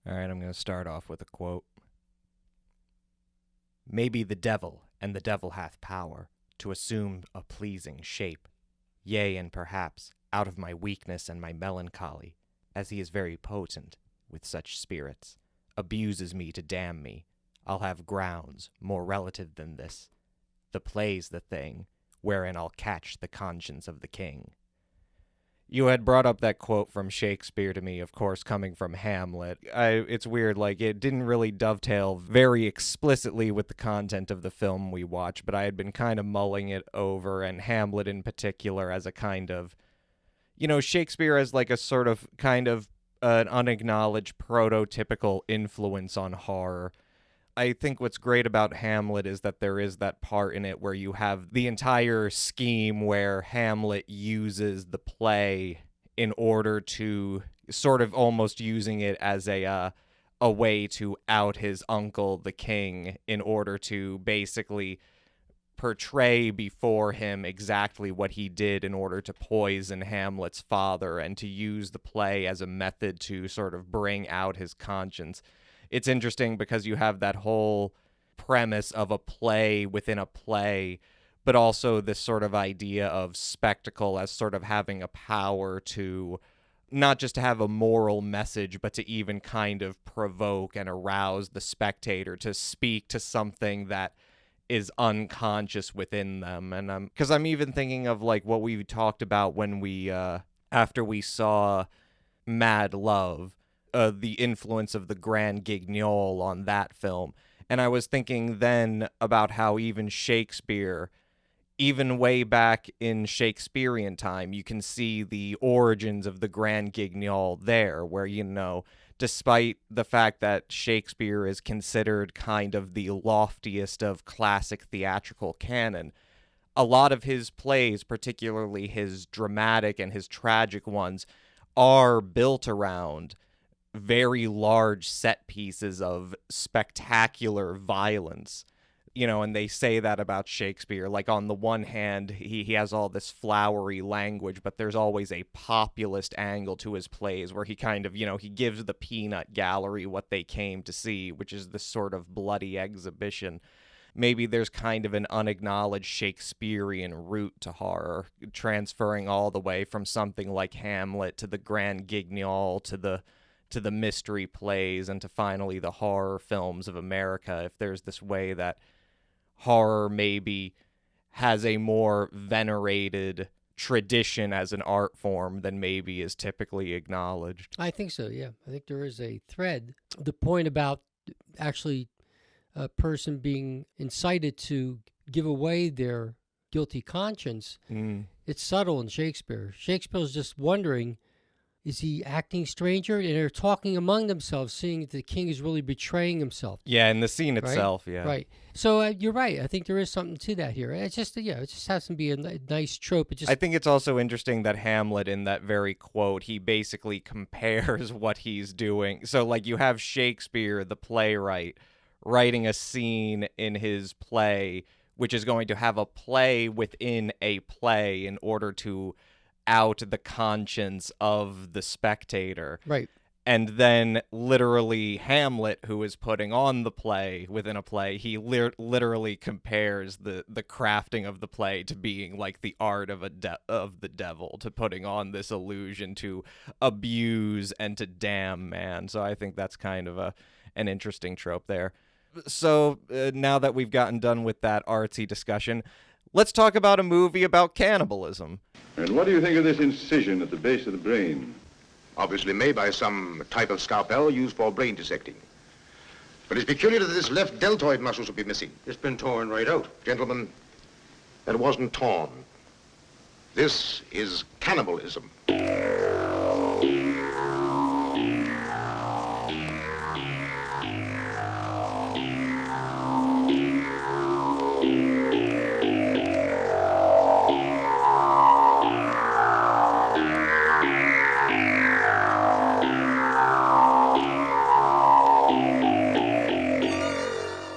All right, I'm going to start off with a quote. Maybe the devil, and the devil hath power, to assume a pleasing shape. Yea, and perhaps, out of my weakness and my melancholy, as he is very potent with such spirits, abuses me to damn me. I'll have grounds, more relative than this. The play's the thing, wherein I'll catch the conscience of the king. You had brought up that quote from Shakespeare to me, of course, coming from Hamlet. It's weird, like, it didn't really dovetail very explicitly with the content of the film we watched, but I had been kind of mulling it over, and Hamlet in particular as a kind of, Shakespeare as like a sort of kind of an unacknowledged prototypical influence on horror. I think what's great about Hamlet is that there is that part in it where you have the entire scheme where Hamlet uses the play in order to sort of almost using it as a way to out his uncle, the king, in order to basically portray before him exactly what he did in order to poison Hamlet's father, and to use the play as a method to sort of bring out his conscience. It's interesting because you have that whole premise of a play within a play, but also this sort of idea of spectacle as sort of having a power to not just to have a moral message, but to even kind of provoke and arouse the spectator to speak to something that is unconscious within them. And because I'm even thinking of like what we talked about when we after we saw Mad Love, the influence of the Grand Guignol on that film. And I was thinking then about how even Shakespeare, even way back in Shakespearean time, you can see the origins of the Grand Guignol there, where, despite the fact that Shakespeare is considered kind of the loftiest of classic theatrical canon, a lot of his plays, particularly his dramatic and his tragic ones, are built around very large set pieces of spectacular violence, and they say that about Shakespeare. Like, on the one hand, he has all this flowery language, but there's always a populist angle to his plays where he kind of, he gives the peanut gallery what they came to see, which is this sort of bloody exhibition. Maybe there's kind of an unacknowledged Shakespearean root to horror, transferring all the way from something like Hamlet to the Grand Guignol to the mystery plays and to finally the horror films of America. If there's this way that horror maybe has a more venerated tradition as an art form than maybe is typically acknowledged. I think so, yeah. I think there is a thread. The point about actually a person being incited to give away their guilty conscience, it's subtle in Shakespeare. Shakespeare's just wondering, is he acting stranger? And they're talking among themselves, seeing that the king is really betraying himself. Yeah, in the scene itself, right? yeah. Right. So you're right. I think there is something to that here. It's just, it just has to be a nice trope. I think it's also interesting that Hamlet, in that very quote, he basically compares what he's doing. So, like, you have Shakespeare, the playwright, writing a scene in his play, which is going to have a play within a play in order to out the conscience of the spectator. Right. And then literally Hamlet, who is putting on the play within a play, he literally compares the crafting of the play to being like the art of the devil, to putting on this illusion to abuse and to damn man. So I think that's kind of an interesting trope there. So now that we've gotten done with that artsy discussion, let's talk about a movie about cannibalism. And what do you think of this incision at the base of the brain? Obviously made by some type of scalpel used for brain dissecting. But it's peculiar that this left deltoid muscle should be missing. It's been torn right out. Gentlemen, that wasn't torn. This is cannibalism.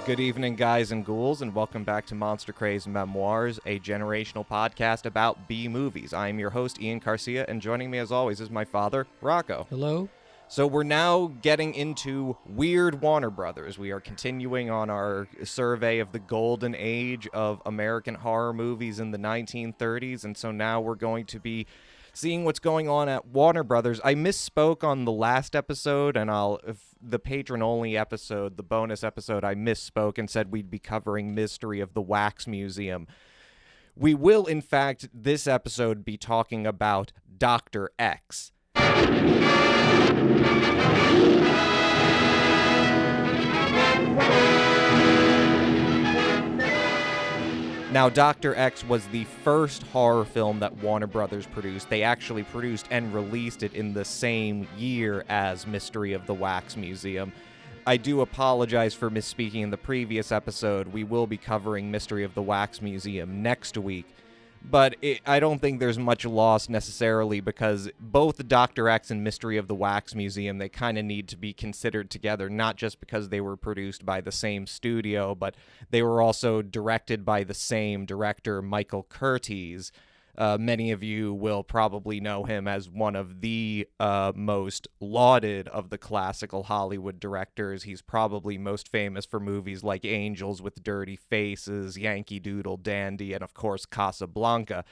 Good evening, guys and ghouls, and welcome back to Monster Craze Memoirs, a generational podcast about B-movies. I am your host, Ian Garcia, and joining me as always is my father, Rocco. Hello. So we're now getting into weird Warner Brothers. We are continuing on our survey of the golden age of American horror movies in the 1930s, and so now we're going to be seeing what's going on at Warner Brothers. I misspoke on the last episode, and the patron-only episode, the bonus episode, I misspoke and said we'd be covering Mystery of the Wax Museum. We will, in fact, this episode be talking about Dr. X. Now, Dr. X was the first horror film that Warner Brothers produced. They actually produced and released it in the same year as Mystery of the Wax Museum. I do apologize for misspeaking in the previous episode. We will be covering Mystery of the Wax Museum next week. But I don't think there's much loss necessarily, because both Dr. X and Mystery of the Wax Museum, they kind of need to be considered together, not just because they were produced by the same studio, but they were also directed by the same director, Michael Curtiz. Many of you will probably know him as one of the most lauded of the classical Hollywood directors. He's probably most famous for movies like Angels with Dirty Faces, Yankee Doodle Dandy, and of course Casablanca.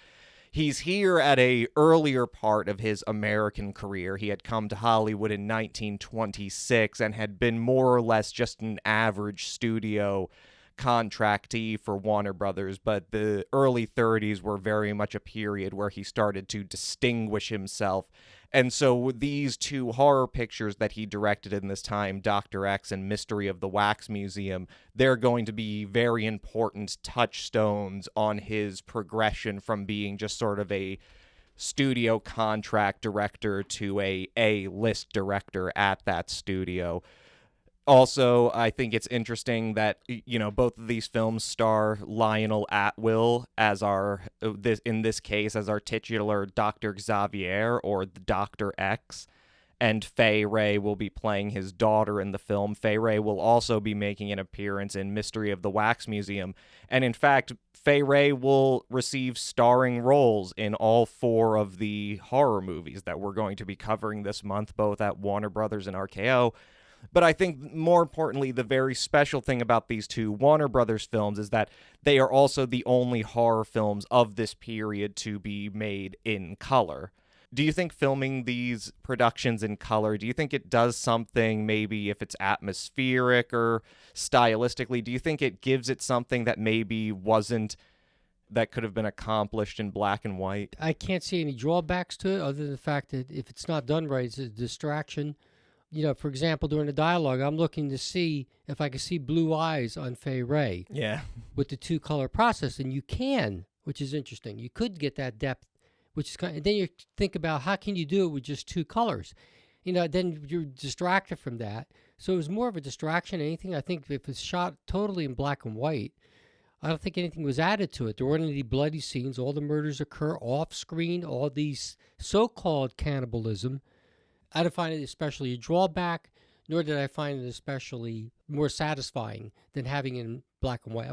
He's here at an earlier part of his American career. He had come to Hollywood in 1926 and had been more or less just an average studio contractee for Warner Brothers, but the early 30s were very much a period where he started to distinguish himself. And so these two horror pictures that he directed in this time, Dr. X and Mystery of the Wax Museum, they're going to be very important touchstones on his progression from being just sort of a studio contract director to a A-list director at that studio. Also, I think it's interesting that, both of these films star Lionel Atwill as in this case, as our titular Dr. Xavier, or the Dr. X, and Fay Wray will be playing his daughter in the film. Fay Wray will also be making an appearance in Mystery of the Wax Museum, and in fact, Fay Wray will receive starring roles in all 4 of the horror movies that we're going to be covering this month, both at Warner Brothers and RKO. But I think, more importantly, the very special thing about these two Warner Brothers films is that they are also the only horror films of this period to be made in color. Do you think filming these productions in color, do you think it does something, maybe if it's atmospheric or stylistically, do you think it gives it something that maybe that could have been accomplished in black and white? I can't see any drawbacks to it other than the fact that if it's not done right, it's a distraction. For example, during the dialogue, I'm looking to see if I can see blue eyes on Fay Wray. Yeah. With the 2-color process, and you can, which is interesting. You could get that depth, which is and then you think about how can you do it with just 2 colors. Then you're distracted from that. So it was more of a distraction than anything. I think if it's shot totally in black and white, I don't think anything was added to it. There weren't any bloody scenes. All the murders occur off screen. All these so-called cannibalism. I didn't find it especially a drawback, nor did I find it especially more satisfying than having it in black and white.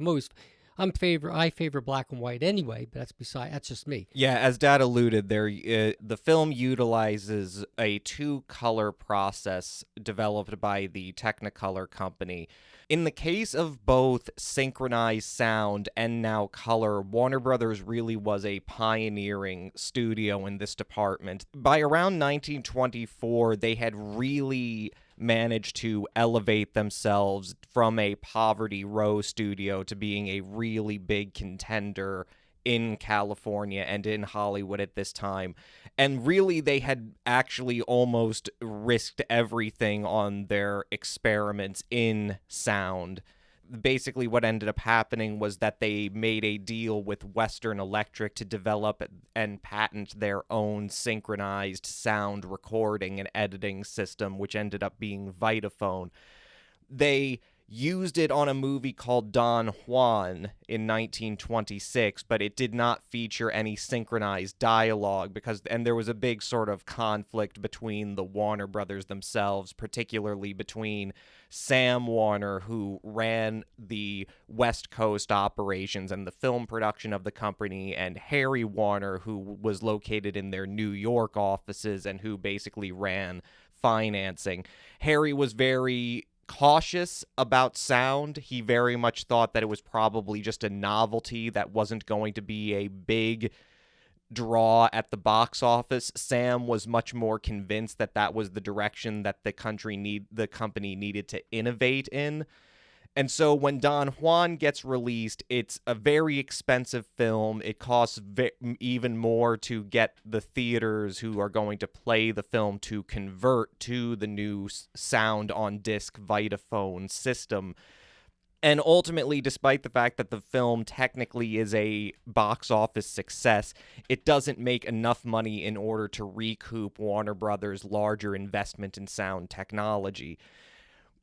I favor black and white anyway, but that's just me. Yeah, as Dad alluded, the film utilizes a 2-color process developed by the Technicolor company. In the case of both synchronized sound and now color, Warner Brothers really was a pioneering studio in this department. By around 1924, they had really managed to elevate themselves from a poverty row studio to being a really big contender in California and in Hollywood at this time. And really, they had actually almost risked everything on their experiments in sound. Basically, what ended up happening was that they made a deal with Western Electric to develop and patent their own synchronized sound recording and editing system, which ended up being Vitaphone. They used it on a movie called Don Juan in 1926, but it did not feature any synchronized dialogue and there was a big sort of conflict between the Warner Brothers themselves, particularly between Sam Warner, who ran the West Coast operations and the film production of the company, and Harry Warner, who was located in their New York offices and who basically ran financing. Harry was very cautious about sound. He very much thought that it was probably just a novelty that wasn't going to be a big draw at the box office. Sam was much more convinced that that was the direction that the company needed to innovate in. And so when Don Juan gets released, it's a very expensive film. It costs even more to get the theaters who are going to play the film to convert to the new sound on disc Vitaphone system. And ultimately, despite the fact that the film technically is a box office success, it doesn't make enough money in order to recoup Warner Brothers' larger investment in sound technology.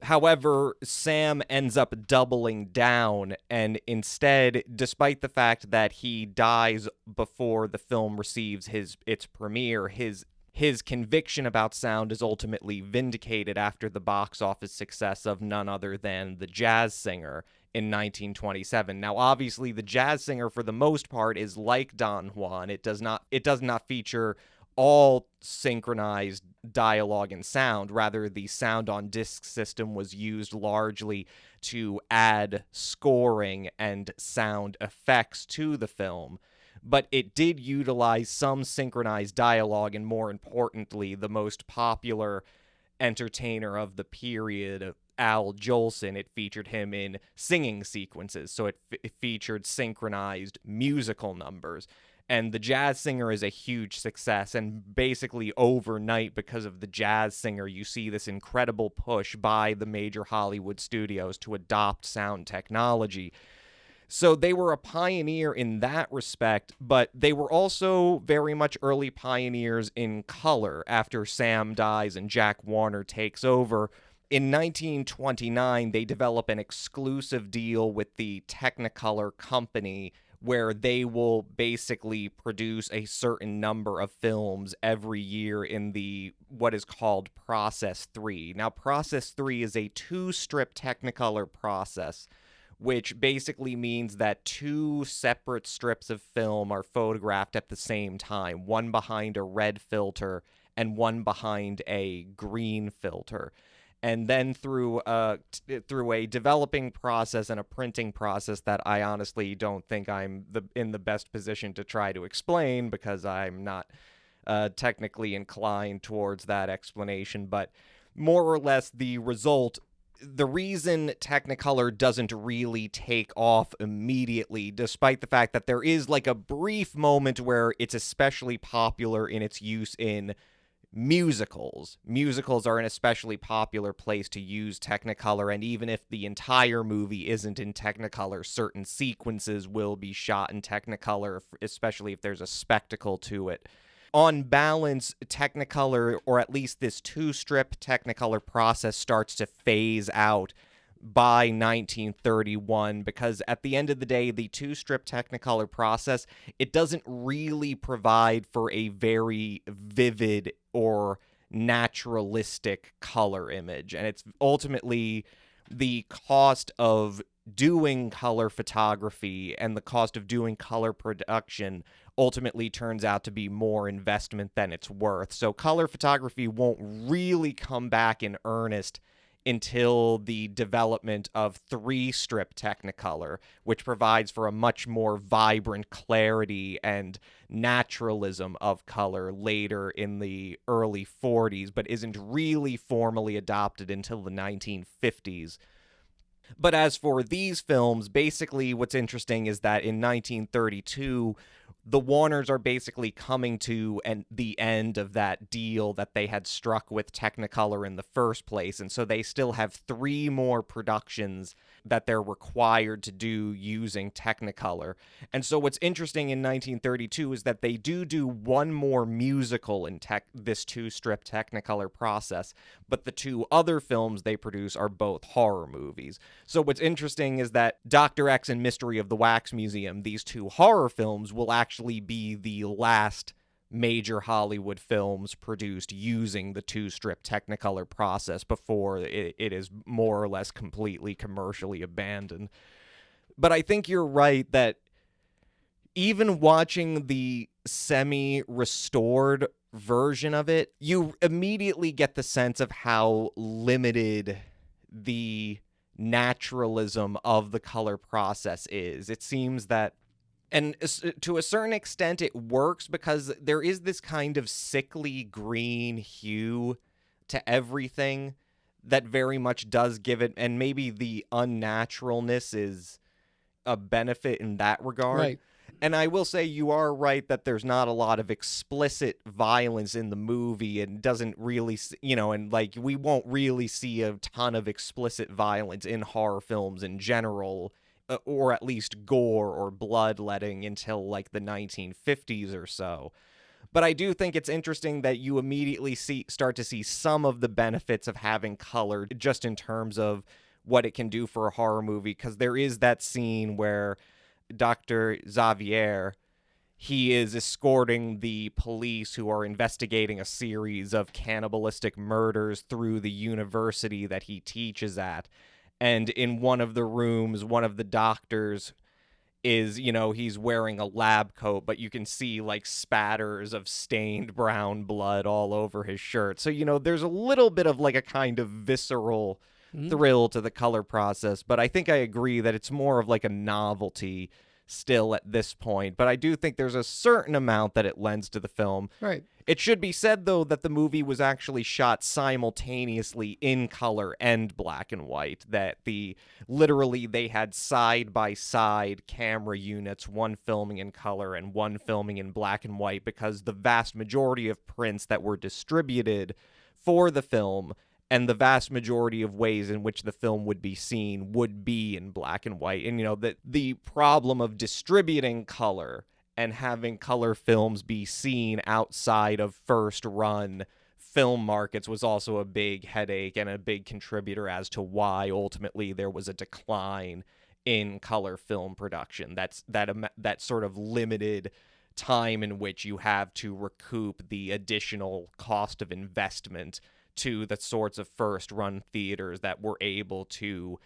However, Sam ends up doubling down, and instead, despite the fact that he dies before the film receives its premiere, his conviction about sound is ultimately vindicated after the box office success of none other than The Jazz Singer in 1927. Now, obviously, The Jazz Singer, for the most part, is like Don Juan. It does not feature all synchronized dialogue and sound. Rather, the sound on disc system was used largely to add scoring and sound effects to the film. But it did utilize some synchronized dialogue, and more importantly, the most popular entertainer of the period, Al Jolson, it featured him in singing sequences, so it featured synchronized musical numbers. And The Jazz Singer is a huge success, and basically overnight, because of The Jazz Singer, you see this incredible push by the major Hollywood studios to adopt sound technology. So they were a pioneer in that respect, but they were also very much early pioneers in color after Sam dies and Jack Warner takes over. In 1929, they develop an exclusive deal with the Technicolor company, where they will basically produce a certain number of films every year in what is called Process 3. Now, Process 3 is a 2-strip Technicolor process, which basically means that 2 separate strips of film are photographed at the same time, one behind a red filter and one behind a green filter. And then through a developing process and a printing process that I honestly don't think I'm in the best position to try to explain, because I'm not technically inclined towards that explanation. But more or less, the reason Technicolor doesn't really take off immediately, despite the fact that there is like a brief moment where it's especially popular in its use in musicals. Musicals are an especially popular place to use Technicolor, and even if the entire movie isn't in Technicolor, certain sequences will be shot in Technicolor, especially if there's a spectacle to it. On balance, Technicolor, or at least this 2-strip Technicolor process, starts to phase out by 1931, because at the end of the day, the 2-strip Technicolor process, it doesn't really provide for a very vivid or naturalistic color image. And it's ultimately the cost of doing color photography and the cost of doing color production ultimately turns out to be more investment than it's worth. So color photography won't really come back in earnest until the development of 3-strip Technicolor, which provides for a much more vibrant clarity and naturalism of color later in the early 40s, but isn't really formally adopted until the 1950s. But as for these films, basically what's interesting is that in 1932, the Warners are basically coming to the end of that deal that they had struck with Technicolor in the first place, and so they still have 3 more productions that they're required to do using Technicolor. And so what's interesting in 1932 is that they do one more musical in this 2-strip Technicolor process, but the 2 other films they produce are both horror movies. So what's interesting is that Dr. X and Mystery of the Wax Museum, these 2 horror films, will actually be the last major Hollywood films produced using the 2-strip Technicolor process before it is more or less completely commercially abandoned. But I think you're right that even watching the semi-restored version of it, you immediately get the sense of how limited the naturalism of the color process is. It seems that, and to a certain extent it works, because there is this kind of sickly green hue to everything that very much does give it, and maybe the unnaturalness is a benefit in that regard. Right. And I will say you are right that there's not a lot of explicit violence in the movie, and doesn't really, and like we won't really see a ton of explicit violence in horror films in general, or at least gore or bloodletting until like the 1950s or so. But I do think it's interesting that you immediately start to see some of the benefits of having color, just in terms of what it can do for a horror movie, because there is that scene where Dr. Xavier, he is escorting the police who are investigating a series of cannibalistic murders through the university that he teaches at. And in one of the rooms, one of the doctors is, he's wearing a lab coat, but you can see like spatters of stained brown blood all over his shirt. So, there's a little bit of like a kind of visceral thrill to the color process, but I think I agree that it's more of like a novelty still at this point. But I do think there's a certain amount that it lends to the film. Right. It should be said, though, that the movie was actually shot simultaneously in color and black and white, that literally they had side-by-side camera units, one filming in color and one filming in black and white, because the vast majority of prints that were distributed for the film and the vast majority of ways in which the film would be seen would be in black and white. And, the problem of distributing color and having color films be seen outside of first-run film markets was also a big headache and a big contributor as to why ultimately there was a decline in color film production. That sort of limited time in which you have to recoup the additional cost of investment to the sorts of first-run theaters that were able to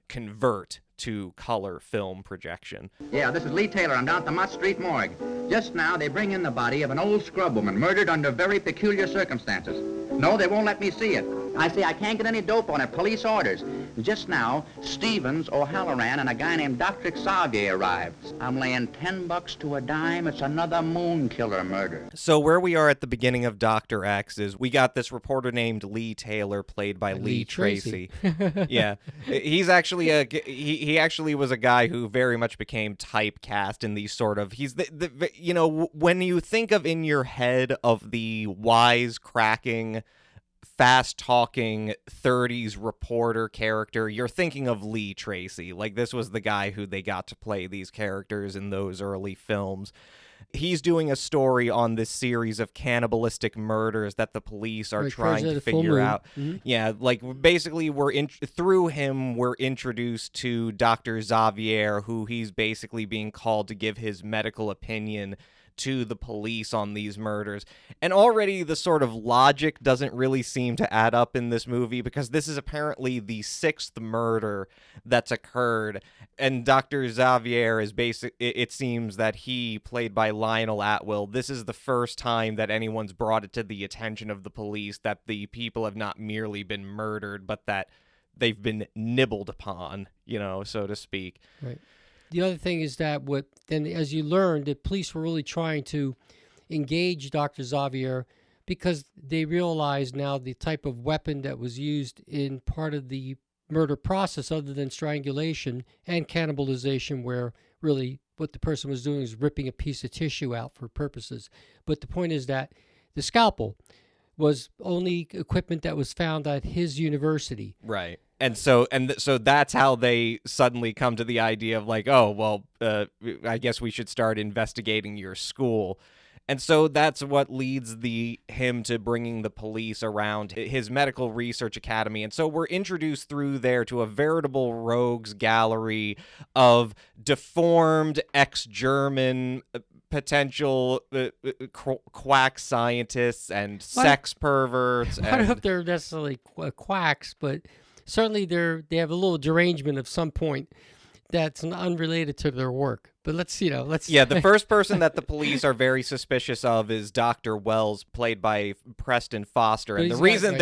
convert to color film projection. Yeah, this is Lee Taylor. I'm down at the Mott Street morgue. Just now, they bring in the body of an old scrub woman murdered under very peculiar circumstances. No, they won't let me see it. I say I can't get any dope on it. Police orders. Just now, Stevens, O'Halloran, and a guy named Dr. Xavier arrived. I'm laying $10 to a dime. It's another moon killer murder. So where we are at the beginning of Dr. X is we got this reporter named Lee Taylor, played by Lee Tracy. Yeah, he's actually he actually was a guy who very much became typecast in these sort of, he's when you think of in your head of the wisecracking, fast-talking 30s reporter character, you're thinking of Lee Tracy. Like, this was the guy who they got to play these characters in those early films. He's doing a story on this series of cannibalistic murders that the police are trying to figure out. Mm-hmm. Yeah, like basically through him we're introduced to Dr. Xavier, who he's basically being called to give his medical opinion to the police on these murders. And already the sort of logic doesn't really seem to add up in this movie, because this is apparently the 6th murder that's occurred, and Dr. Xavier is it seems that he, played by Lionel Atwill, this is the first time that anyone's brought it to the attention of the police that the people have not merely been murdered, but that they've been nibbled upon, so to speak. Right. The other thing is that as you learned, the police were really trying to engage Dr. Xavier because they realized now the type of weapon that was used in part of the murder process, other than strangulation and cannibalization, where really what the person was doing is ripping a piece of tissue out for purposes. But the point is that the scalpel was only equipment that was found at his university. Right. And so that's how they suddenly come to the idea of like, oh, well, I guess we should start investigating your school. And so that's what leads him to bringing the police around his medical research academy. And so we're introduced through there to a veritable rogues gallery of deformed ex-German potential quack scientists and sex perverts. I don't know if they're necessarily quacks, but certainly they have a little derangement of some point. that's unrelated to their work. But let's. Yeah, the first person that the police are very suspicious of is Dr. Wells, played by Preston Foster, and the reason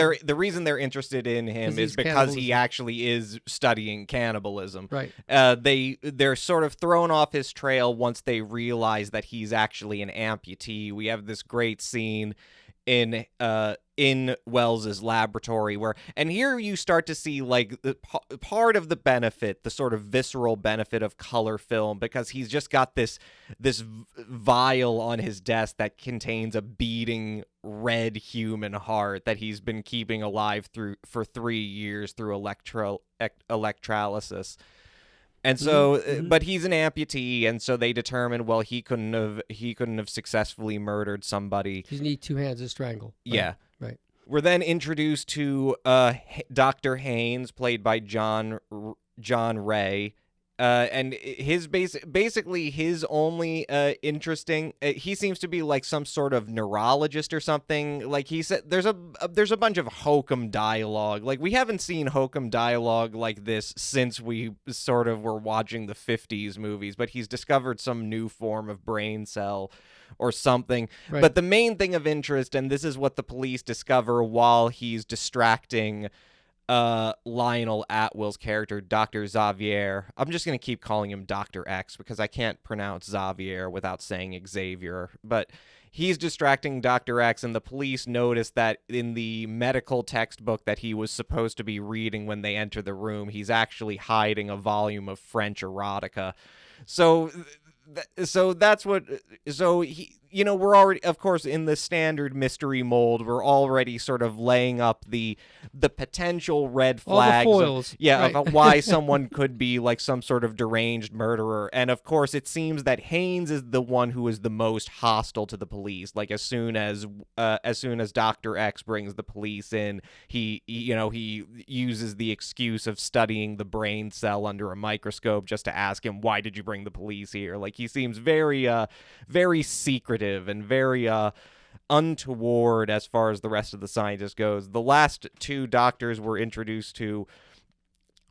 they're interested in him is because he actually is studying cannibalism. Right. They're sort of thrown off his trail once they realize that he's actually an amputee. We have this great scene in Wells's laboratory and here you start to see like part of the benefit, the sort of visceral benefit of color film, because he's just got this vial on his desk that contains a beating red human heart that he's been keeping alive for 3 years through electrolysis. And so, but he's an amputee, and so they determined, well, he couldn't have successfully murdered somebody. You need 2 hands to strangle. Right. Yeah. Right. We're then introduced to Dr. Haynes, played by John Ray. And his basically his only interesting he seems to be like some sort of neurologist or something. Like he said, there's a bunch of hokum dialogue. Like we haven't seen hokum dialogue like this since we sort of were watching the 50s movies, but he's discovered some new form of brain cell or something. Right. But the main thing of interest, and this is what the police discover while he's distracting Lionel Atwill's character, Dr. Xavier. I'm just going to keep calling him Dr. X because I can't pronounce Xavier without saying Xavier. But he's distracting Dr. X, and the police notice that in the medical textbook that he was supposed to be reading when they enter the room, he's actually hiding a volume of French erotica. So that's what. So he, we're already, of course, in the standard mystery mold. We're already sort of laying up the potential red flags. All the foils. Right. Of why someone could be like some sort of deranged murderer. And of course, it seems that Haynes is the one who is the most hostile to the police. Like as soon as Dr. X brings the police in, he uses the excuse of studying the brain cell under a microscope just to ask him, why did you bring the police here? Like he seems very secretive and very untoward as far as the rest of the scientist goes. The last 2 doctors we're introduced to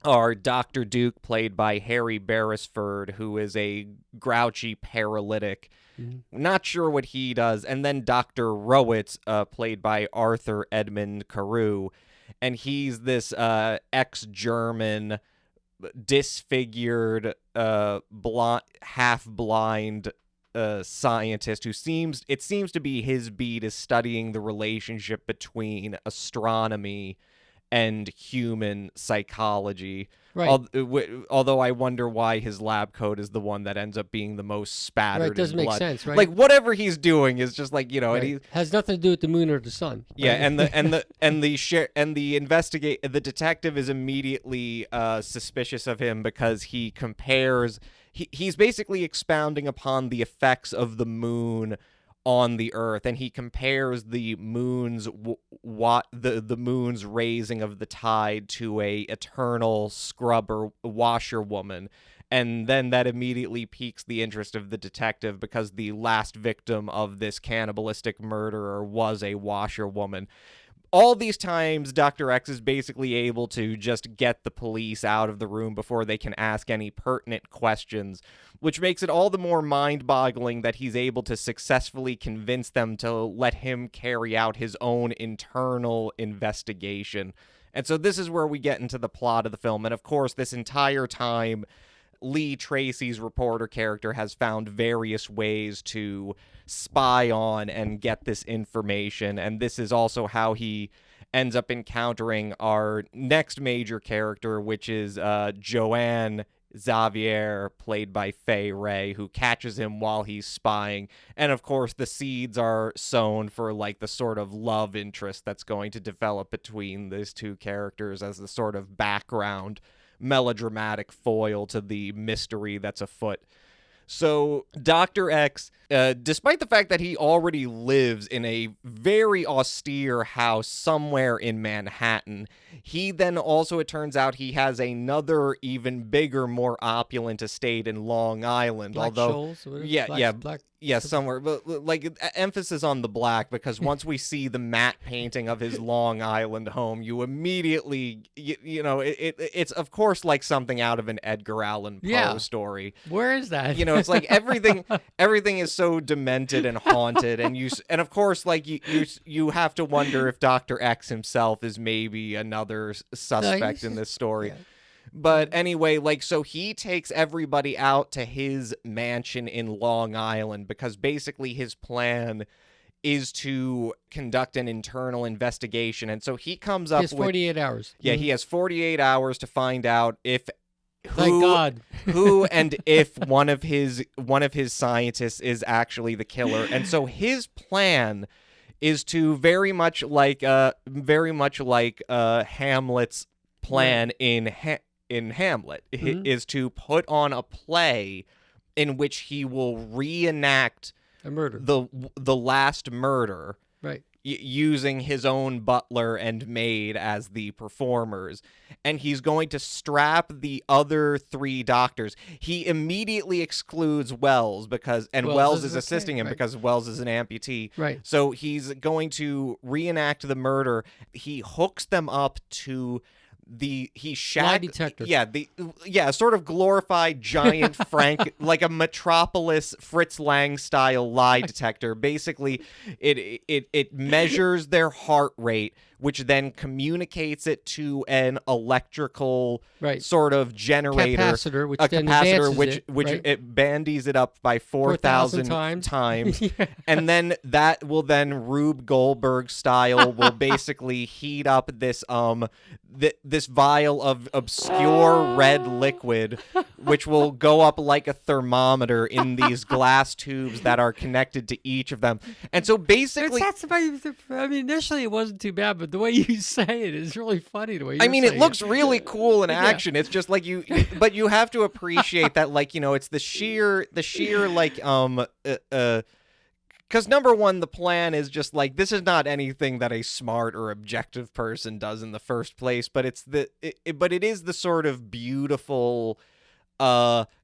are Dr. Duke, played by Harry Beresford, who is a grouchy paralytic. Not sure what he does. And then Dr. Rowitz, played by Arthur Edmund Carew. And he's this ex-German, disfigured, half-blind scientist who seems to be his beat is studying the relationship between astronomy and human psychology. Right. Although I wonder why his lab coat is the one that ends up being the most spattered. Right, doesn't in make blood. Sense, right? Like whatever he's doing is just like right. and he has nothing to do with the moon or the sun. Yeah, right? the detective is immediately suspicious of him because he compares. He's basically expounding upon the effects of the moon on the Earth, and he compares the moon's the moon's raising of the tide to a eternal scrubber washerwoman. And then that immediately piques the interest of the detective because the last victim of this cannibalistic murderer was a washerwoman. All these times, Dr. X is basically able to just get the police out of the room before they can ask any pertinent questions, which makes it all the more mind-boggling that he's able to successfully convince them to let him carry out his own internal investigation. And so this is where we get into the plot of the film. And of course, this entire time, Lee Tracy's reporter character has found various ways to spy on and get this information, and this is also how he ends up encountering our next major character, which is Joanne Xavier, played by Fay Ray, who catches him while he's spying. And of course, the seeds are sown for like the sort of love interest that's going to develop between these 2 characters as the sort of background melodramatic foil to the mystery that's afoot. So Dr. X, despite the fact that he already lives in a very austere house somewhere in Manhattan, he then also, it turns out, he has another even bigger, more opulent estate in Long Island. Black Shoals? Yeah, somewhere, but like emphasis on the black, because once we see the matte painting of his Long Island home, you immediately, it's of course like something out of an Edgar Allan Poe story. Where is that? It's like everything is so demented and haunted, and of course, like you have to wonder if Dr. X himself is maybe another suspect in this story. Yeah. But anyway, like, so he takes everybody out to his mansion in Long Island because basically his plan is to conduct an internal investigation. And so he comes up He has 48 hours. Yeah, he has 48 hours to find out if Thank God. who and if one of his scientists is actually the killer. And so his plan is to very much like Hamlet's plan in Hamlet, is to put on a play in which he will reenact a murder, the last murder, right? Using his own butler and maid as the performers, and he's going to strap the other 3 doctors. He immediately excludes Wells Wells is assisting him, right? Because Wells is an amputee. Right. So he's going to reenact the murder. He hooks them up to lie detector. Sort of glorified giant Frank, like a Metropolis Fritz Lang style lie detector. Basically, it measures their heart rate, which then communicates it to an electrical sort of generator, capacitor, which it bandies it up by 4,000 times. Yeah. And then that will then Rube Goldberg style will basically heat up this this vial of obscure red liquid, which will go up like a thermometer in these glass tubes that are connected to each of them. And so basically, initially it wasn't too bad, but the way you say it is really funny. The way it looks really cool in action. It's just like but you have to appreciate that, like, it's the sheer like because number one, the plan is just like, this is not anything that a smart or objective person does in the first place, but it is the sort of beautiful,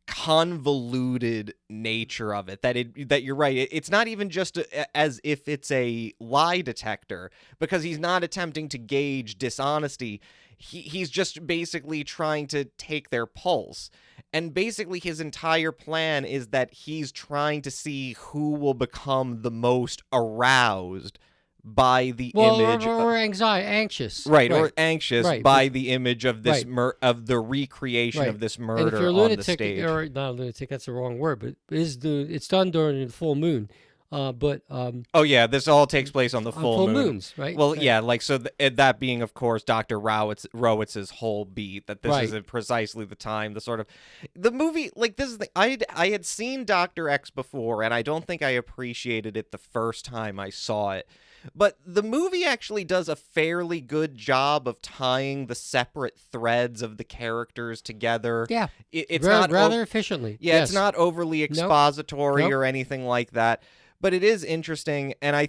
convoluted nature of it that you're right. It's not even just as if it's a lie detector, because he's not attempting to gauge dishonesty. He's just basically trying to take their pulse. And basically his entire plan is that he's trying to see who will become the most aroused by the image, or anxious, or anxious by the image of this of the recreation of this murder, and if you're a on lunatic, the stage. Or not a lunatic, that's the wrong word, but it's done during the full moon. This all takes place on the full moon. Moons, right? Well, so that being, of course, Dr. Rowitz's whole beat, that this isn't precisely the time, the movie, like, this is I had seen Dr. X before, and I don't think I appreciated it the first time I saw it. But the movie actually does a fairly good job of tying the separate threads of the characters together. Yeah, it's not rather efficiently. Yeah, yes. It's not overly expository or anything like that. But it is interesting, and I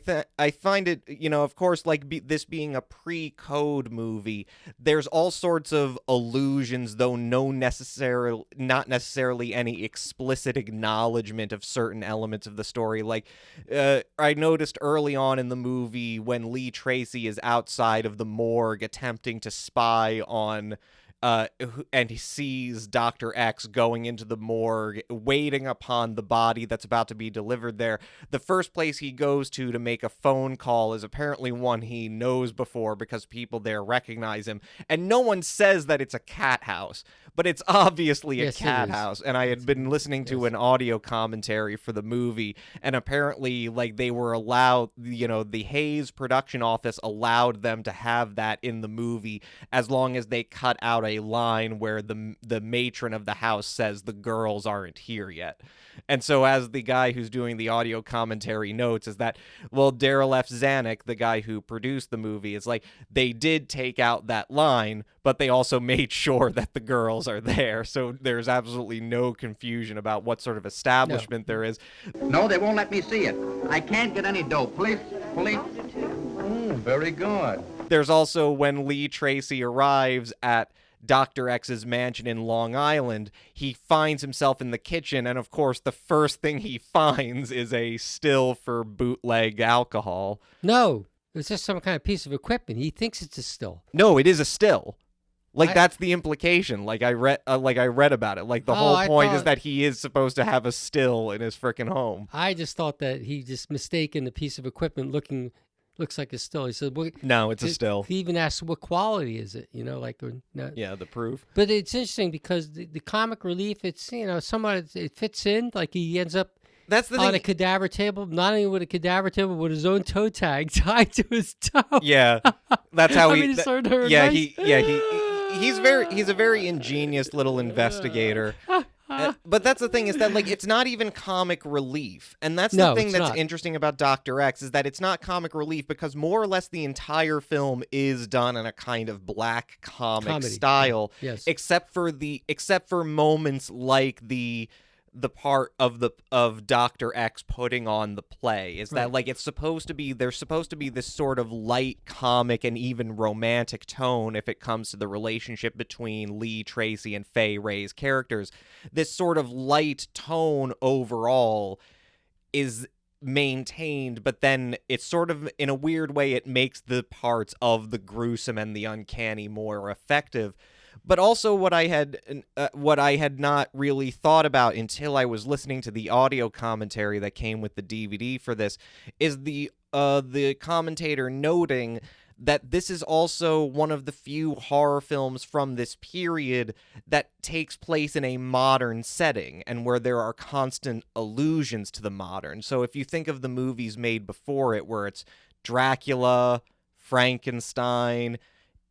find it, of course, like this being a pre-code movie, there's all sorts of allusions, though not necessarily any explicit acknowledgement of certain elements of the story. Like, I noticed early on in the movie when Lee Tracy is outside of the morgue attempting to spy on and he sees Dr. X going into the morgue, waiting upon the body that's about to be delivered there. The first place he goes to make a phone call is apparently one he knows before, because people there recognize him. And no one says that it's a cat house, but it's obviously a cat house. And I had been listening to an audio commentary for the movie, and apparently, like, they were allowed, the Hayes production office allowed them to have that in the movie as long as they cut out a line where the matron of the house says the girls aren't here yet. And so, as the guy who's doing the audio commentary notes, is that, well, Darryl F. Zanuck, the guy who produced the movie, is like, they did take out that line, but they also made sure that the girls are there. So there's absolutely no confusion about what sort of establishment there is. No, they won't let me see it. I can't get any dope. Police. Very good. There's also when Lee Tracy arrives at Dr. X's mansion in Long Island, he finds himself in the kitchen, and of course the first thing he finds is a still for bootleg alcohol. No, it's just some kind of piece of equipment. He thinks it's a still. No, it is a still. Like, that's the implication. Like I read about it. Like, the whole point is that he is supposed to have a still in his frickin' home. I just thought that he just mistaken the piece of equipment looks like a still. He said, well, No, it's a still. He even asked, what quality is it? Like, no. Yeah, the proof. But it's interesting because the comic relief, it's, somewhat, it fits in. Like, he ends up That's the on thing. a cadaver table, not only with a cadaver table, with his own toe tag tied to his toe. Yeah, that's how he. it's sort of yeah, nice. he's a very ingenious little investigator. But that's the thing, is that, like, it's not even comic relief. And that's the thing that's interesting about Dr. X, is that it's not comic relief because more or less the entire film is done in a kind of black comic style. Yes. Except for moments like the part of Dr. X putting on the play is that, like, there's supposed to be this sort of light comic and even romantic tone if it comes to the relationship between Lee Tracy and Fay Wray's characters. This sort of light tone overall is maintained, but then it's sort of, in a weird way, it makes the parts of the gruesome and the uncanny more effective. But also what I had not really thought about until I was listening to the audio commentary that came with the DVD for this is the commentator noting that this is also one of the few horror films from this period that takes place in a modern setting and where there are constant allusions to the modern. So if you think of the movies made before it, where it's Dracula, Frankenstein,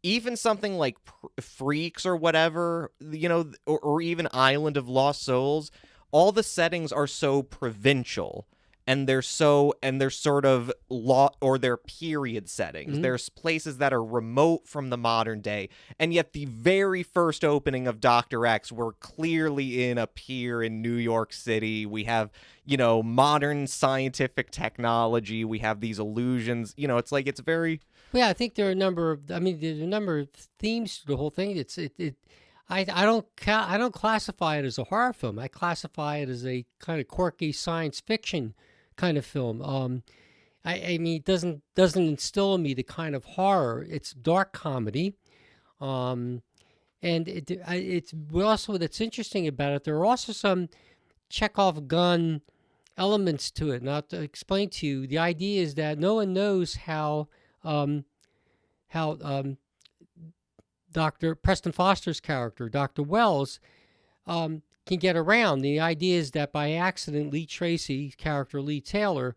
even something like Freaks or whatever, or even Island of Lost Souls, all the settings are so provincial, and they're sort of they're period settings. Mm-hmm. There's places that are remote from the modern day, and yet the very first opening of Dr. X, we're clearly in a pier in New York City. We have, modern scientific technology. We have these illusions. It's like, it's very... Well, yeah, I think there are a number of themes to the whole thing. I don't classify it as a horror film. I classify it as a kind of quirky science fiction kind of film. I mean, it doesn't instill in me the kind of horror. It's dark comedy, and it's also, what's interesting about it, there are also some Chekhov gun elements to it. Now, to explain to you, the idea is that no one knows how Dr. Preston Foster's character, Dr. Wells, can get around. The idea is that by accident, Lee Tracy's character, Lee Taylor,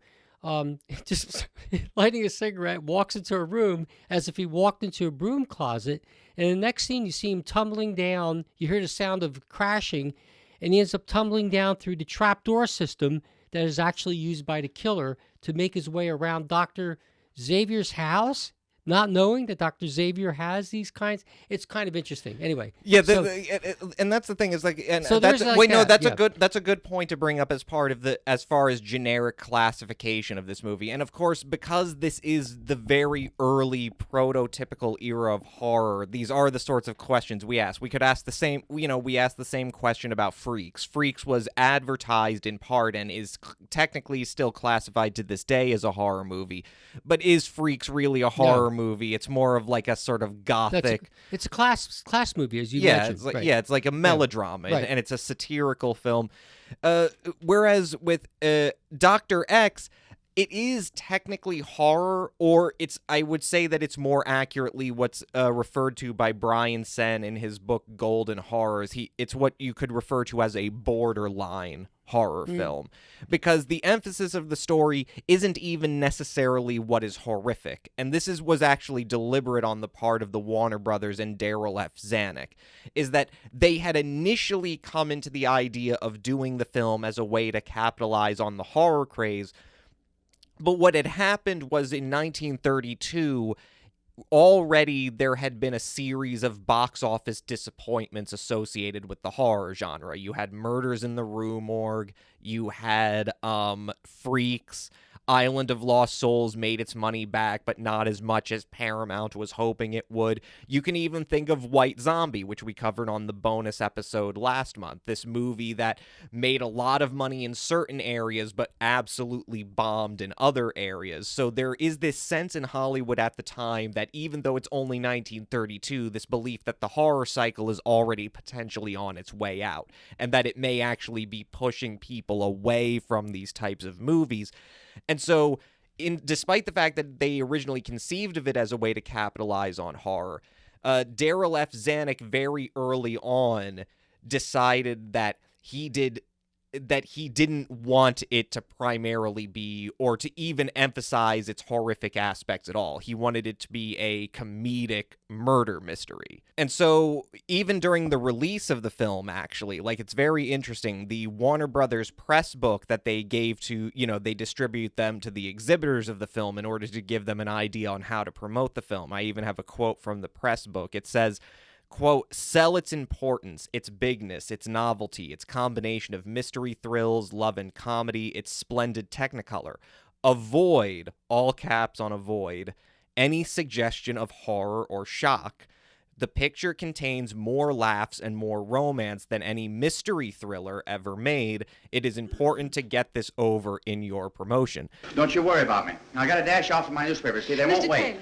just lighting a cigarette, walks into a room as if he walked into a broom closet, and the next scene you see him tumbling down. You hear the sound of crashing, and he ends up tumbling down through the trapdoor system that is actually used by the killer to make his way around Dr. Xavier's house, not knowing that Dr. Xavier has these kinds. It's kind of interesting. Anyway. Yeah, and that's the thing, is like, and so that's that's a good point to bring up as part of as far as generic classification of this movie. And of course, because this is the very early prototypical era of horror, these are the sorts of questions we ask. We could ask the same, we asked the same question about Freaks. Freaks was advertised in part and is technically still classified to this day as a horror movie. But is Freaks really a horror movie? It's more of like a sort of gothic. It's a class movie, as you mentioned. It's like, it's like a melodrama, and it's a satirical film. Whereas with Dr. X, it is technically horror, or I would say that it's more accurately what's referred to by Brian Sen in his book Golden Horrors. It's what you could refer to as a borderline horror film, because the emphasis of the story isn't even necessarily what is horrific, and this was actually deliberate on the part of the Warner Brothers and Daryl F. Zanuck, is that they had initially come into the idea of doing the film as a way to capitalize on the horror craze, but what had happened was in 1932, already there had been a series of box office disappointments associated with the horror genre. You had Murders in the Rue Morgue, you had Freaks, Island of Lost Souls made its money back, but not as much as Paramount was hoping it would. You can even think of White Zombie, which we covered on the bonus episode last month. This movie that made a lot of money in certain areas, but absolutely bombed in other areas. So there is this sense in Hollywood at the time that even though it's only 1932, this belief that the horror cycle is already potentially on its way out, and that it may actually be pushing people away from these types of movies. And so, despite the fact that they originally conceived of it as a way to capitalize on horror, Darryl F. Zanuck very early on decided that he didn't want it to primarily be, or to even emphasize its horrific aspects at all. He wanted it to be a comedic murder mystery. And so even during the release of the film, actually, like, it's very interesting, the Warner Brothers press book that they gave to, they distribute them to the exhibitors of the film in order to give them an idea on how to promote the film. I even have a quote from the press book. It says, quote, "Sell its importance, its bigness, its novelty, its combination of mystery thrills, love and comedy, its splendid technicolor. Avoid," all caps on avoid, "any suggestion of horror or shock. The picture contains more laughs and more romance than any mystery thriller ever made. It is important to get this over in your promotion." Don't you worry about me. I got to dash off to my newspaper. See, they won't Mr. wait. Taylor,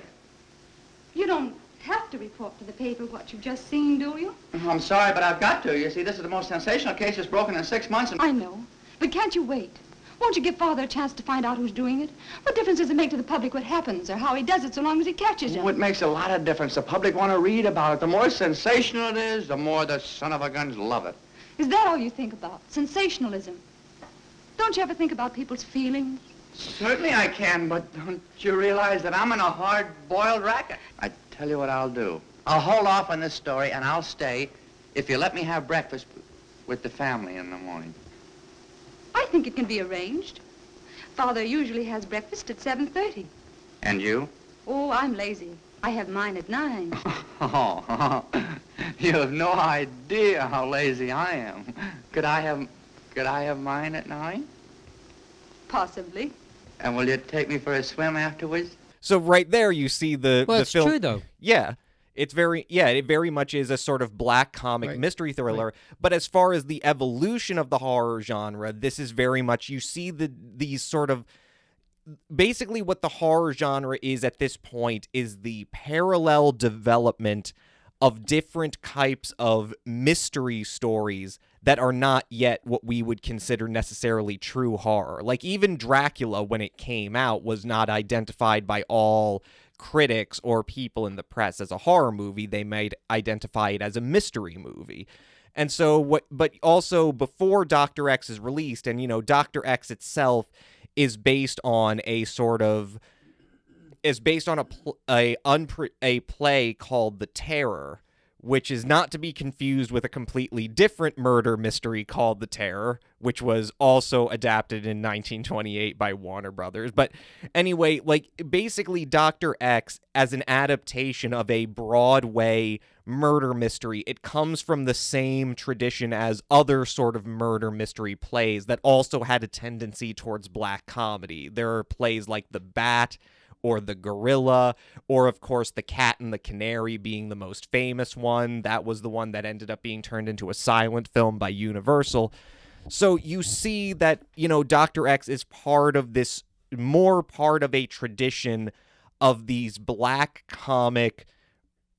you don't have to report to the paper what you've just seen, do you? Oh, I'm sorry, but I've got to. You see, this is the most sensational case that's broken in 6 months. And I know, but can't you wait? Won't you give Father a chance to find out who's doing it? What difference does it make to the public what happens or how he does it so long as he catches him? it makes a lot of difference. The public want to read about it. The more sensational it is, the more the son of a guns love it. Is that all you think about? Sensationalism? Don't you ever think about people's feelings? Certainly I can, but don't you realize that I'm in a hard-boiled racket? I tell you what I'll do. I'll hold off on this story, and I'll stay if you let me have breakfast with the family in the morning. I think it can be arranged. Father usually has breakfast at 7:30. And you? Oh, I'm lazy. I have mine at 9. Oh, you have no idea how lazy I am. Could I have mine at 9? Possibly. And will you take me for a swim afterwards? So right there you see the it's film. true, though. Yeah. It very much is a sort of black comic mystery thriller. Right. But as far as the evolution of the horror genre, this is very much, you see these sort of, basically what the horror genre is at this point is the parallel development of different types of mystery stories that are not yet what we would consider necessarily true horror. Like even Dracula, when it came out, was not identified by all critics or people in the press as a horror movie. They might identify it as a mystery movie. And so but also before Dr. X is released, and Dr. X itself is based on a play called The Terror, which is not to be confused with a completely different murder mystery called The Terror, which was also adapted in 1928 by Warner Brothers. But anyway, basically Dr. X, as an adaptation of a Broadway murder mystery, it comes from the same tradition as other sort of murder mystery plays that also had a tendency towards black comedy. There are plays like The Bat, or The Gorilla, or of course The Cat and the Canary being the most famous one. That was the one that ended up being turned into a silent film by Universal. So you see that, Dr. X is part of a tradition of these black comic,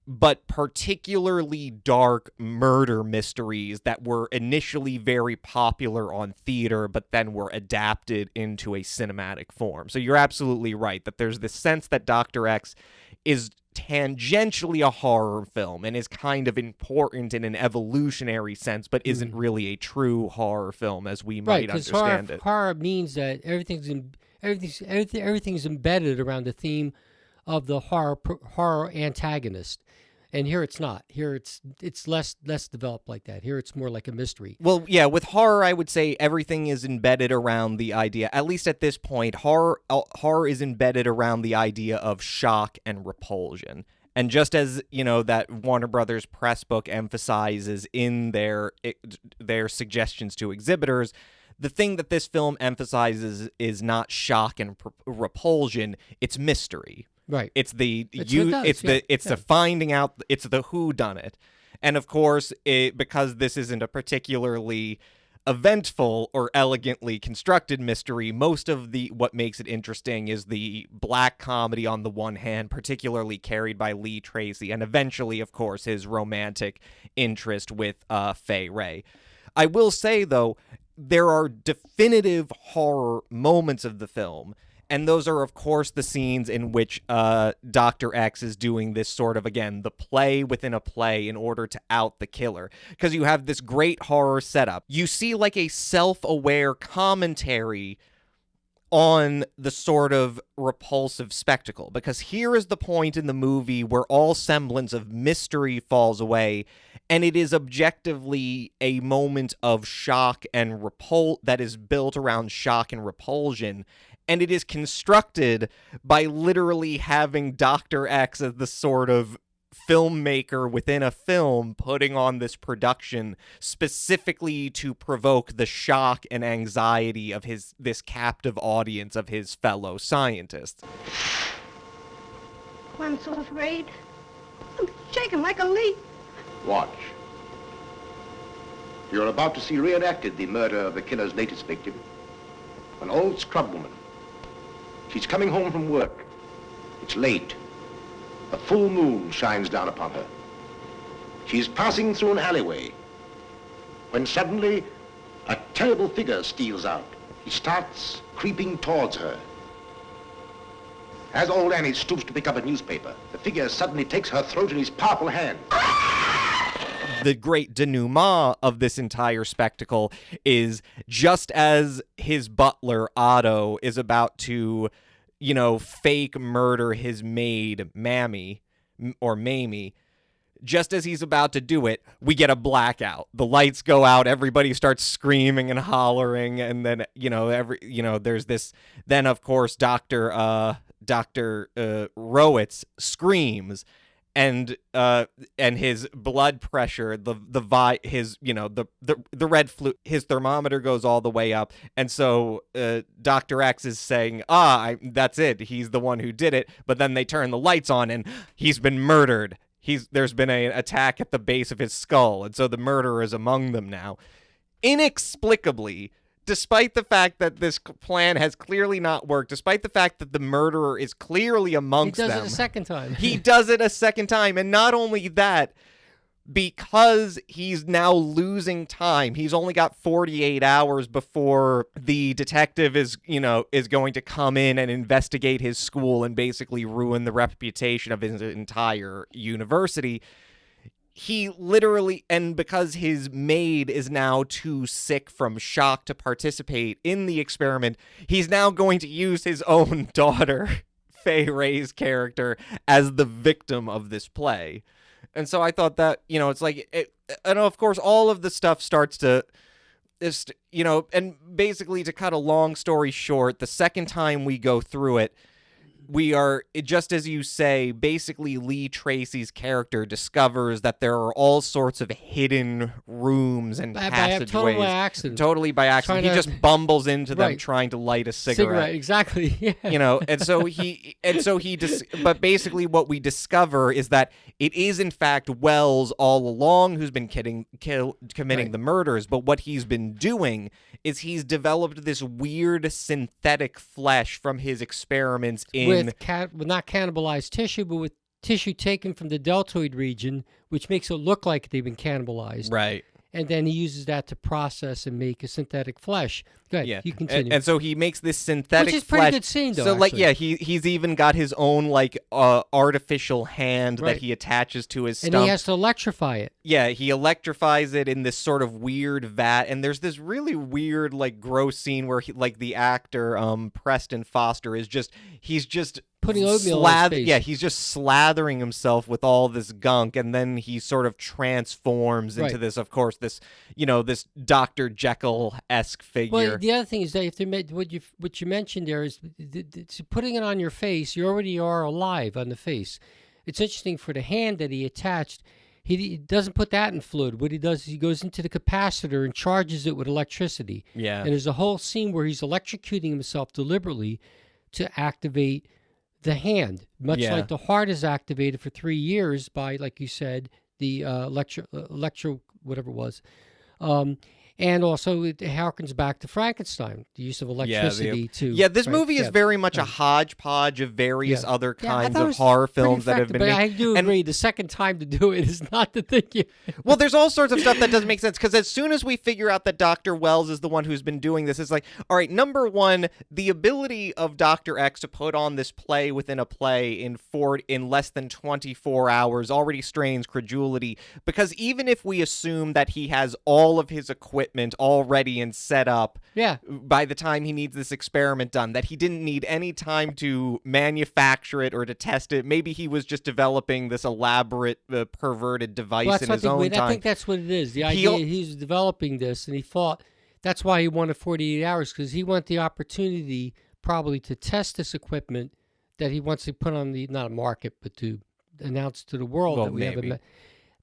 but particularly dark murder mysteries that were initially very popular on theater, but then were adapted into a cinematic form. So you're absolutely right that there's this sense that Dr. X is tangentially a horror film and is kind of important in an evolutionary sense, but isn't really a true horror film as we might understand it. Horror means that everything's embedded around the theme of the horror antagonist. And here it's not. Here it's less developed like that. Here it's more like a mystery. Well, yeah, with horror, I would say everything is embedded around the idea, at least at this point, horror is embedded around the idea of shock and repulsion. And just as, that Warner Brothers press book emphasizes in their suggestions to exhibitors, the thing that this film emphasizes is not shock and repulsion, it's mystery. Right. It's the the finding out, it's the who done it. And of course, because this isn't a particularly eventful or elegantly constructed mystery, most of what makes it interesting is the black comedy on the one hand, particularly carried by Lee Tracy, and eventually, of course, his romantic interest with Fay Wray. I will say, though, there are definitive horror moments of the film, and those are, of course, the scenes in which Dr. X is doing this sort of, again, the play within a play in order to out the killer. Because you have this great horror setup. You see like a self-aware commentary on the sort of repulsive spectacle. Because here is the point in the movie where all semblance of mystery falls away, and it is objectively a moment of shock and that is built around shock and repulsion. And it is constructed by literally having Dr. X as the sort of filmmaker within a film putting on this production specifically to provoke the shock and anxiety of this captive audience of his fellow scientists. Oh, I'm so afraid. I'm shaking like a leaf. Watch. You're about to see reenacted the murder of the killer's latest victim, an old scrub woman. She's coming home from work. It's late. A full moon shines down upon her. She's passing through an alleyway when suddenly a terrible figure steals out. He starts creeping towards her. As old Annie stoops to pick up a newspaper, the figure suddenly takes her throat in his powerful hand. The great denouement of this entire spectacle is just as his butler, Otto, is about to, fake murder his maid, Mamie, just as he's about to do it, we get a blackout. The lights go out, everybody starts screaming and hollering, and then, there's this, then of course, Dr. Rowitz screams, and his blood pressure, the red flu, his thermometer goes all the way up, and so Dr. X is saying, that's it, he's the one who did it, but then they turn the lights on and he's been murdered. There's been an attack at the base of his skull, and so the murderer is among them now. Inexplicably, despite the fact that this plan has clearly not worked, despite the fact that the murderer is clearly amongst them. He does it a second time. He does it a second time. And not only that, because he's now losing time, he's only got 48 hours before the detective is going to come in and investigate his school and basically ruin the reputation of his entire university. He literally, and because his maid is now too sick from shock to participate in the experiment, he's now going to use his own daughter, Fay Wray's character, as the victim of this play. And so I thought that, it's like, and of course, all of the stuff starts to, and basically to cut a long story short, the second time we go through it, we are, just as you say, basically Lee Tracy's character discovers that there are all sorts of hidden rooms and passageways. Totally by accident. He just bumbles into them trying to light a cigarette. Exactly. Yeah. But basically what we discover is that it is in fact Wells all along who's been committing the murders, but what he's been doing is he's developed this weird synthetic flesh from his experiments with not cannibalized tissue, but with tissue taken from the deltoid region, which makes it look like they've been cannibalized. Right. And then he uses that to process and make a synthetic flesh. Go ahead, you continue. And so he makes this synthetic flesh. Which is pretty good scene, though. So, he's even got his own, artificial hand that he attaches to his stump. And he has to electrify it. Yeah, he electrifies it in this sort of weird vat. And there's this really weird, gross scene where, the actor, Preston Foster, he's just putting oatmeal on his face. Yeah, he's just slathering himself with all this gunk, and then he sort of transforms into this, of course, this Dr. Jekyll-esque figure. Well, the other thing is that what you mentioned there is putting it on your face. You already are alive on the face. It's interesting for the hand that he attached. He doesn't put that in fluid. What he does is he goes into the capacitor and charges it with electricity. Yeah. And there's a whole scene where he's electrocuting himself deliberately to activate the hand, much like the heart is activated for 3 years by, like you said, the electro whatever it was. And also, it harkens back to Frankenstein, the use of electricity to... Yeah, this movie is very much a hodgepodge of various other kinds of horror films that have been made. But I do agree, the second time to do it is not the thing you... Well, there's all sorts of stuff that doesn't make sense, because as soon as we figure out that Dr. Wells is the one who's been doing this, it's like, all right, number one, the ability of Dr. X to put on this play within a play in less than 24 hours already strains credulity, because even if we assume that he has all of his equipment already and set up by the time he needs this experiment done, that he didn't need any time to manufacture it or to test it. Maybe he was just developing this elaborate perverted device in his own time. I think that's what it is. The idea he's developing this, and he thought that's why he wanted 48 hours, because he wanted the opportunity probably to test this equipment that he wants to put on the, not a market, but to announce to the world that we have a...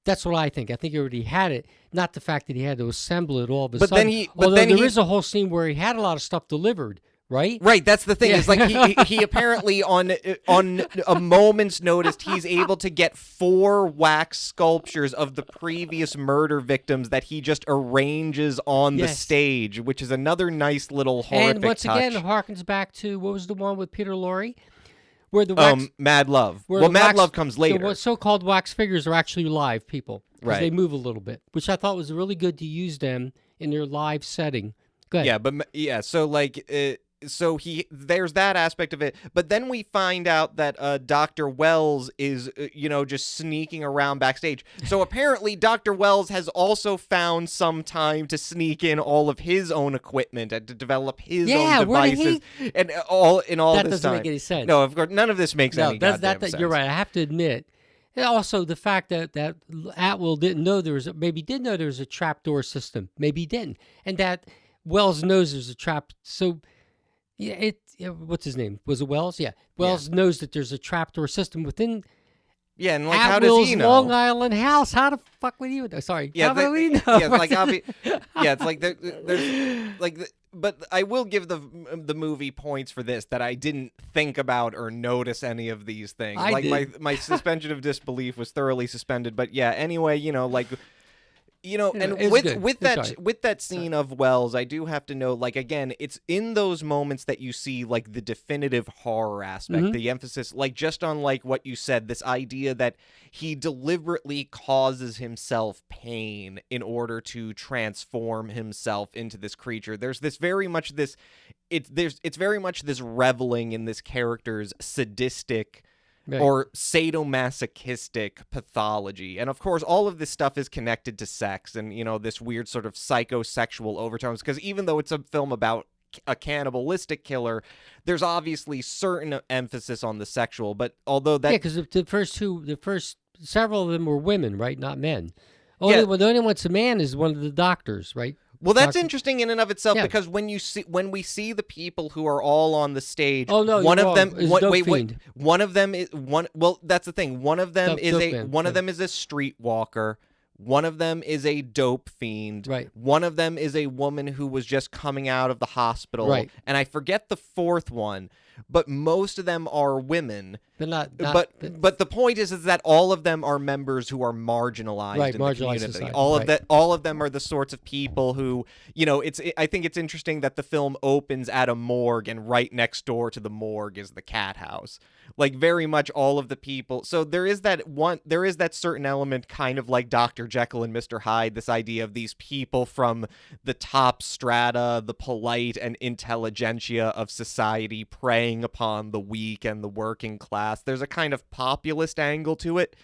That's what I think. I think he already had it. Not the fact that he had to assemble it all of a sudden. There is a whole scene where he had a lot of stuff delivered, right? Right. That's the thing. It's like he apparently on a moment's notice, he's able to get 4 wax sculptures of the previous murder victims that he just arranges on the stage, which is another nice little horrific And once touch. again, it harkens back to, what was the one with Peter Lorre? Where the wax, Mad Love. Well, Mad Love comes later. The so-called wax figures are actually live people. Right. They move a little bit, which I thought was really good to use them in their live setting. Go ahead. So there's that aspect of it, but then we find out that Dr. Wells is just sneaking around backstage. So apparently Dr. Wells has also found some time to sneak in all of his own equipment and to develop his own devices and all this time. That doesn't make any sense. No, of course, none of this makes any goddamn sense. You're right. I have to admit. And also the fact that Atwill didn't know there was maybe did know there was a trapdoor system, maybe he didn't, and that Wells knows there's a trap. So. Yeah, what's his name? Was it Wells? Yeah. Wells knows that there's a trapdoor system within and like how does he know? Long Island house. How the fuck would he know? Sorry. Yeah, how would he know? Yeah, like it's like there's like but I will give the movie points for this, that I didn't think about or notice any of these things. My suspension of disbelief was thoroughly suspended, but yeah, anyway, and with that scene of Wells, I do have to know, like, again, it's in those moments that you see like the definitive horror aspect, the emphasis, like just on like what you said, this idea that he deliberately causes himself pain in order to transform himself into this creature. There's this very much this, it's very much this reveling in this character's sadistic or sadomasochistic pathology. And of course, all of this stuff is connected to sex and, this weird sort of psychosexual overtones. Because even though it's a film about a cannibalistic killer, there's obviously certain emphasis on the sexual. But although that... Yeah, because the first several of them were women, right? Not men. The only one that's a man is one of the doctors, right? Well, that's interesting in and of itself, because when we see the people who are all on the stage, one of them that's the thing. One of them is a streetwalker. One of them is a dope fiend. Right. One of them is a woman who was just coming out of the hospital. Right. And I forget the fourth one, but most of them are women. But but the point is that all of them are members who are marginalized in the community. Society. All of them are the sorts of people who, I think it's interesting that the film opens at a morgue and right next door to the morgue is the cat house. Like very much all of the people. So there is that certain element, kind of like Dr. Jekyll and Mr. Hyde, this idea of these people from the top strata, the polite and intelligentsia of society preying upon the weak and the working class. There's a kind of populist angle to it.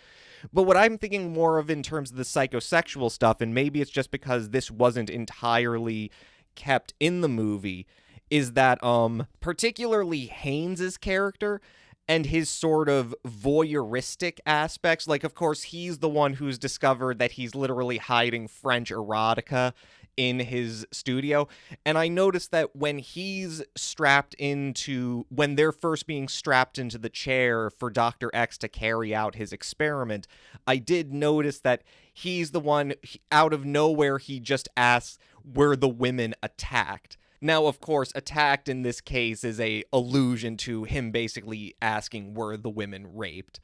But what I'm thinking more of in terms of the psychosexual stuff, and maybe it's just because this wasn't entirely kept in the movie, is that particularly Haynes's character and his sort of voyeuristic aspects. Like, of course, he's the one who's discovered that he's literally hiding French erotica in his studio. And I noticed that when they're first being strapped into the chair for Dr. X to carry out his experiment, I did notice that he's the one, out of nowhere, he just asks, were the women attacked? Now, of course, attacked in this case is a allusion to him basically asking, were the women raped?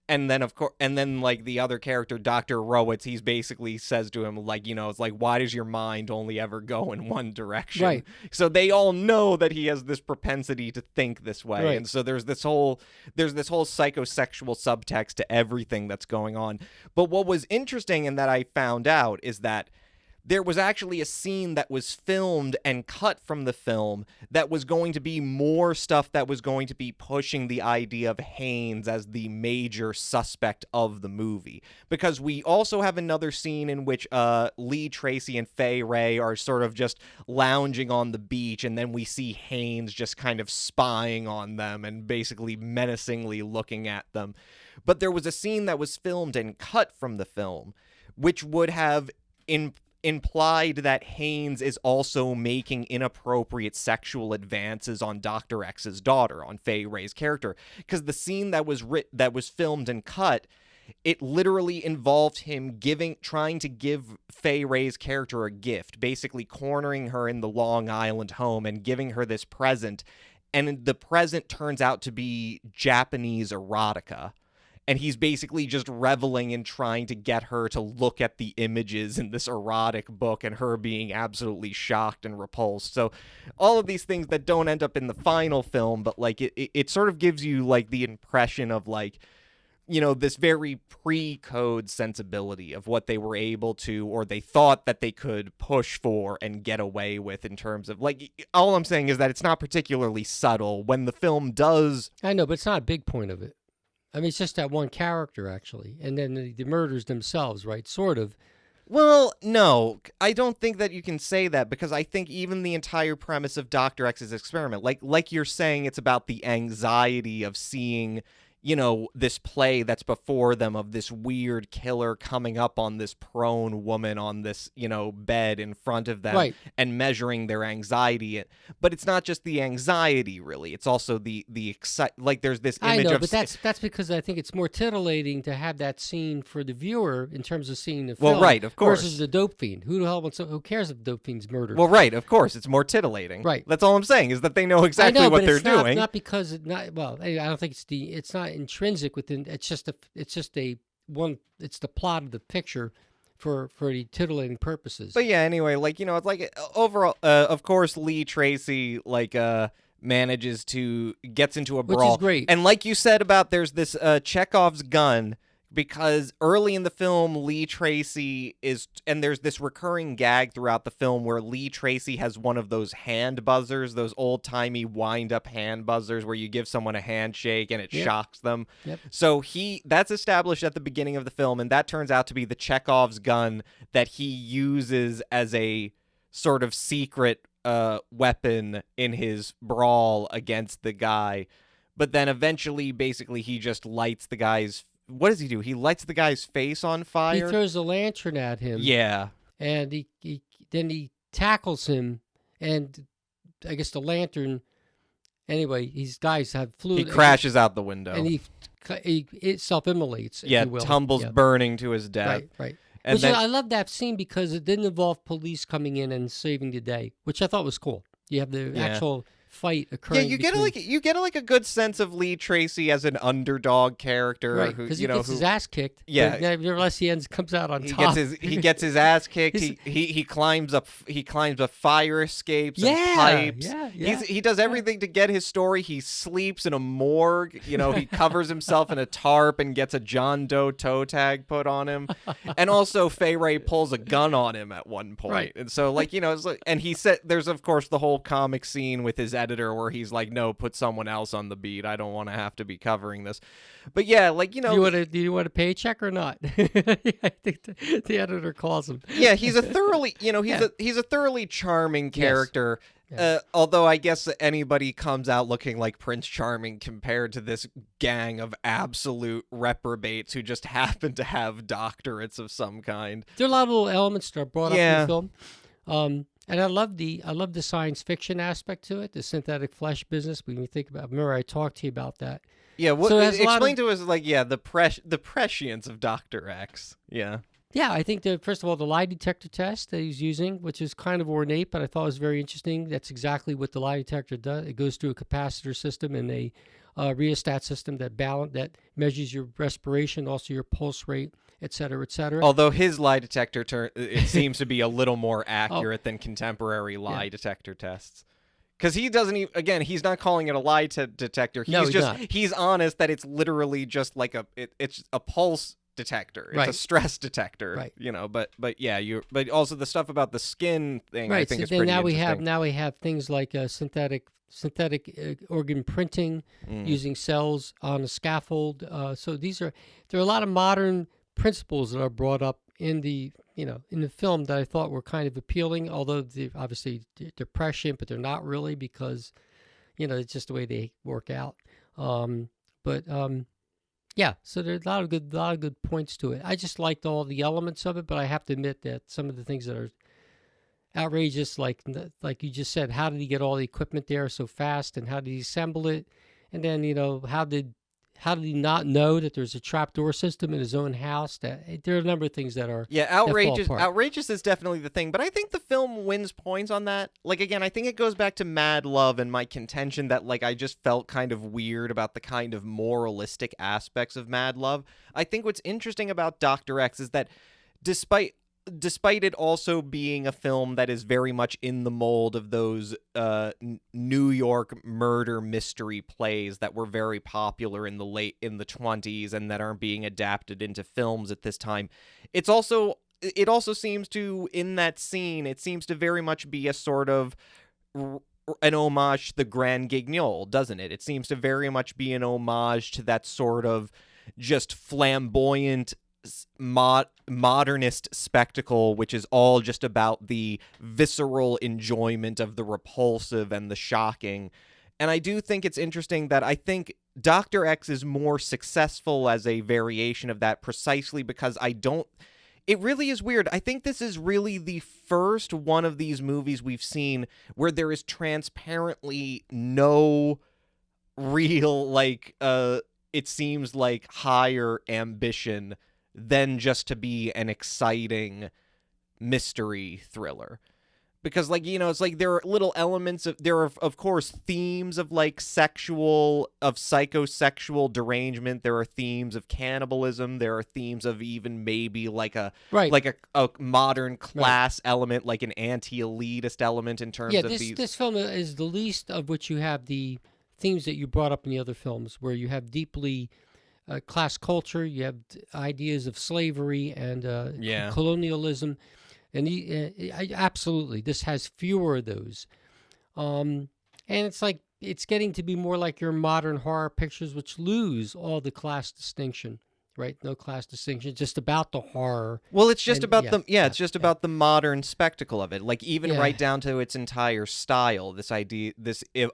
And then, like, the other character, Dr. Rowitz, he's basically says to him, like, it's like, why does your mind only ever go in one direction? Right. So they all know that he has this propensity to think this way. Right. And so there's this whole psychosexual subtext to everything that's going on. But what was interesting and that I found out is that there was actually a scene that was filmed and cut from the film that was going to be more stuff that was going to be pushing the idea of Haynes as the major suspect of the movie. Because we also have another scene in which Lee Tracy and Fay Wray are sort of just lounging on the beach, and then we see Haynes just kind of spying on them and basically menacingly looking at them. But there was a scene that was filmed and cut from the film, which would have implied that Haynes is also making inappropriate sexual advances on Dr. X's daughter, on Fay Wray's character, because the scene that was filmed and cut, it literally involved him trying to give Fay Wray's character a gift, basically cornering her in the Long Island home and giving her this present, and the present turns out to be Japanese erotica. And he's basically just reveling in trying to get her to look at the images in this erotic book, and her being absolutely shocked and repulsed. So all of these things that don't end up in the final film, but like it sort of gives you like the impression of like, this very pre-code sensibility of what they were able to, or they thought that they could push for and get away with, in terms of like, all I'm saying is that it's not particularly subtle when the film does. I know, but it's not a big point of it. I mean, it's just that one character, actually. And then the murders themselves, right? Sort of. Well, no, I don't think that you can say that, because I think even the entire premise of Dr. X's experiment, like you're saying, it's about the anxiety of seeing, this play that's before them of this weird killer coming up on this prone woman on this, bed in front of them, right, and measuring their anxiety. But it's not just the anxiety, really. It's also the like there's this image I know, of... but that's because I think it's more titillating to have that scene for the viewer in terms of seeing the film. Well, right, of course. Versus the dope fiend. Who cares if the dope fiend's murdered? Well, right, of course. It's more titillating. Right. That's all I'm saying, is that they know exactly what they're doing. Not because I don't think it's not intrinsic within. It's the plot of the picture for the titillating purposes. But yeah, anyway, like, it's like overall, of course, Lee Tracy gets into a brawl, which is great. And like you said about there's this Chekhov's gun, because early in the film, Lee Tracy and there's this recurring gag throughout the film where Lee Tracy has one of those hand buzzers, those old-timey wind-up hand buzzers where you give someone a handshake and it shocks them. Yep. So that's established at the beginning of the film, and that turns out to be the Chekhov's gun that he uses as a sort of secret weapon in his brawl against the guy. But then eventually, basically, he just lights the guy's... What does he do? He lights the guy's face on fire? He throws a lantern at him. Yeah. And he tackles him, and I guess the lantern... Anyway, these guys have fluid... He crashes out the window. And it self-immolates, if yeah, you will. tumbles burning to his death. Right. And I love that scene because it didn't involve police coming in and saving the day, which I thought was cool. You have the actual fight occurring. Yeah, you get a good sense of Lee Tracy as an underdog character, right? Because he gets his ass kicked. Yeah, nevertheless he comes out on top. He gets his ass kicked. He climbs up fire escapes and pipes. Yeah. He does everything to get his story. He sleeps in a morgue. He covers himself in a tarp and gets a John Doe toe tag put on him. And also Fay Wray pulls a gun on him at one point. Right. And so and he said there's of course the whole comic scene with his editor where he's like, no, put someone else on the beat. I don't want to have to be covering this. But yeah, do you want a paycheck or not? I think the editor calls him. Yeah, he's a thoroughly, he's a thoroughly charming character. Yes. Although I guess anybody comes out looking like Prince Charming compared to this gang of absolute reprobates who just happen to have doctorates of some kind. There are a lot of little elements that are brought up in the film. And I love the science fiction aspect to it, the synthetic flesh business. When you think about, remember I talked to you about that. Yeah, what So it has a lot explain of- to us like the prescience of Dr. X. Yeah. Yeah, I think that first of all, the lie detector test that he's using, which is kind of ornate, but I thought was very interesting. That's exactly what the lie detector does. It goes through a capacitor system and a rheostat system that measures your respiration, also your pulse rate, et cetera, et cetera. Although his lie detector it seems to be a little more accurate than contemporary lie detector tests. Because he doesn't even, again, he's not calling it a lie detector. He's No, he's just, not. he's honest that it's literally just like it's a pulse detector. It's a Right. stress detector. Right. You know, but yeah, but also the stuff about the skin thing, I Right. think So is then pretty now interesting. we have things like synthetic organ printing using cells on a scaffold. So there are a lot of modern principles that are brought up in the film that I thought were kind of appealing. Although obviously they're prescient, but they're not really because it's just the way they work out. Yeah, so there's a lot of good points to it. I just liked all the elements of it, but I have to admit that some of the things that are outrageous, like you just said, how did he get all the equipment there so fast, and how did he assemble it, and then how did he not know that there's a trapdoor system in his own house? That there are a number of things that are outrageous. apart. Outrageous is definitely the thing, but I think the film wins points on that. Like again, I think it goes back to Mad Love and my contention that like I just felt kind of weird about the kind of moralistic aspects of Mad Love. I think what's interesting about Dr. X is that despite it also being a film that is very much in the mold of those New York murder mystery plays that were very popular in the 20s and that aren't being adapted into films at this time, it also seems to, in that scene, it seems to very much be a sort of an homage to the Grand Guignol, doesn't it? It seems to very much be an homage to that sort of just flamboyant modernist spectacle, which is all just about the visceral enjoyment of the repulsive and the shocking. And I do think it's interesting that I think Dr. X is more successful as a variation of that precisely because it really is weird. I think this is really the first one of these movies we've seen where there is transparently no real, it seems like higher ambition than just to be an exciting mystery thriller. Because, it's like there are little elements there are, of course, themes of, psychosexual derangement. There are themes of cannibalism. There are themes of even maybe, a modern class element, like an anti-elitist element in terms of these. This film is the least of which you have the themes that you brought up in the other films, where you have deeply class culture, you have ideas of slavery and colonialism, and absolutely this has fewer of those. And it's like it's getting to be more like your modern horror pictures, which lose all the class distinction. Right, no class distinction, just about the horror. Well, it's just about it's just about the modern spectacle of it. Like even right down to its entire style. This idea,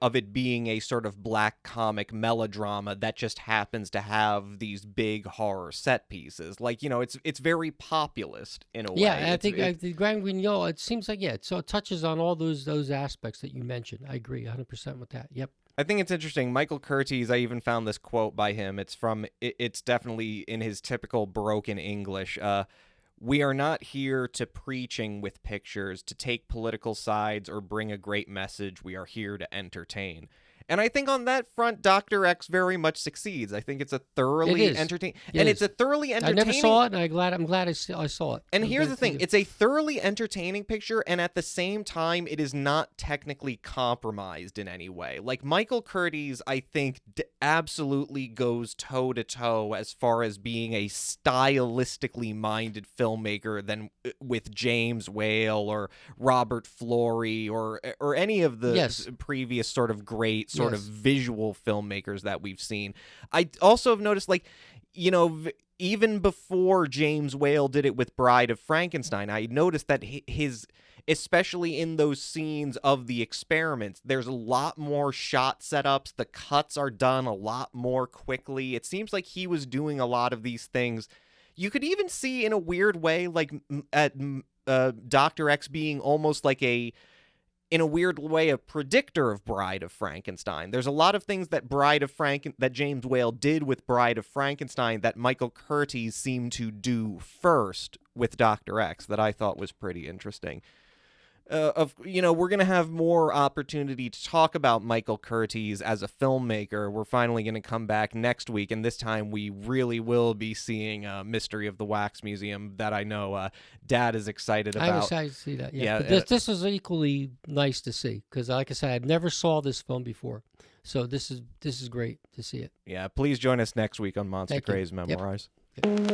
of it being a sort of black comic melodrama that just happens to have these big horror set pieces. It's very populist in a way. Yeah, I think the Grand Guignol. It seems like so it touches on all those aspects that you mentioned. I agree 100% with that. Yep. I think it's interesting. Michael Curtiz, I even found this quote by him. It's definitely in his typical broken English. We are not here to preaching with pictures, to take political sides or bring a great message. We are here to entertain. And I think on that front, Dr. X very much succeeds. I think it's a thoroughly entertaining, and it's a thoroughly entertaining. I never saw it, and I'm glad I saw it. And here's the thing: it's a thoroughly entertaining picture, and at the same time, it is not technically compromised in any way. Like Michael Curtiz, I think absolutely goes toe to toe as far as being a stylistically minded filmmaker than with James Whale or Robert Florey or any of the previous sort of great sort of visual filmmakers that we've seen. I also have noticed, even before James Whale did it with Bride of Frankenstein, I noticed that especially in those scenes of the experiments, there's a lot more shot setups. The cuts are done a lot more quickly. It seems like he was doing a lot of these things. You could even see in a weird way, Dr. X being almost like in a weird way, a predictor of Bride of Frankenstein. There's a lot of things that that James Whale did with Bride of Frankenstein that Michael Curtiz seemed to do first with Dr. X that I thought was pretty interesting. We're going to have more opportunity to talk about Michael Curtiz as a filmmaker. We're finally going to come back next week, and this time we really will be seeing Mystery of the Wax Museum that I know Dad is excited about. I'm excited to see that. Yeah, but this is equally nice to see because, like I said, I never saw this film before, so this is great to see it. Yeah, please join us next week on Monster Craze Memoirs. Yep.